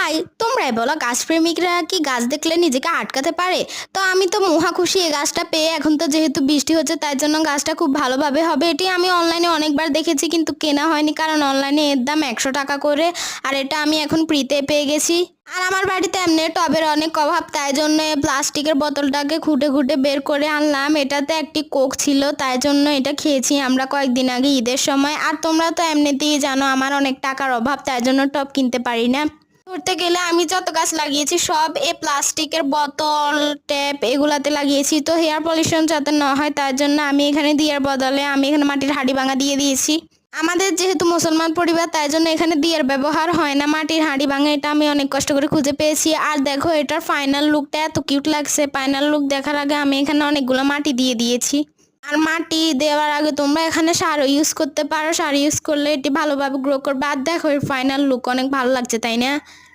ভাই তোমরাই বলো গাছপ্রেমিকরা কি গাছ দেখলে নিজেকে আটকাতে পারে? তো আমি তো মহা খুশি এই গাছটা পেয়ে। এখন তো যেহেতু বৃষ্টি হচ্ছে তাই জন্য গাছটা খুব ভালোভাবে হবে। এটি আমি অনলাইনে অনেকবার দেখেছি কিন্তু কেনা হয়নি, কারণ অনলাইনে এর দাম 100 টাকা করে। আর এটা আমি এখন ফ্রিতে পেয়ে গেছি। আর আমার বাড়িতে এমনি টবের অনেক অভাব, তাই জন্য এই প্লাস্টিকের বোতলটাকে খুঁটে খুঁটে বের করে আনলাম। এটাতে একটি কোক ছিল, তাই জন্য এটা খেয়েছি আমরা কয়েকদিন আগে ঈদের সময়। আর তোমরা তো এমনিতেই জানো আমার অনেক টাকার অভাব, তাই জন্য টব কিনতে পারি না। ধরতে গেলে আমি যত গাছ লাগিয়েছি সব এই প্লাস্টিকের বোতল ট্যাপ এগুলাতে লাগিয়েছি, তো হেয়ার পলিউশন যাতে না হয় তার জন্য আমি এখানে দিয়ার বদলে আমি এখানে মাটির হাঁড়ি ভাঙা দিয়ে দিয়েছি। আমাদের যেহেতু মুসলমান পরিবার তাই জন্য এখানে দিয়ার ব্যবহার হয় না, মাটির হাঁড়ি ভাঙা এটা আমি অনেক কষ্ট করে খুঁজে পেয়েছি। আর দেখো এটার ফাইনাল লুকটা এত কিউট লাগছে। ফাইনাল লুক দেখার আগে আমি এখানে অনেকগুলো মাটি দিয়ে দিয়েছি। আর মাটি দেওয়ার আগে তোমরা এখানে সারও ইউজ করতে পারো, সার ইউজ করলে এটি ভালোভাবে গ্রো করবে। আর দেখো এর ফাইনাল লুক অনেক ভালো লাগছে, তাই না?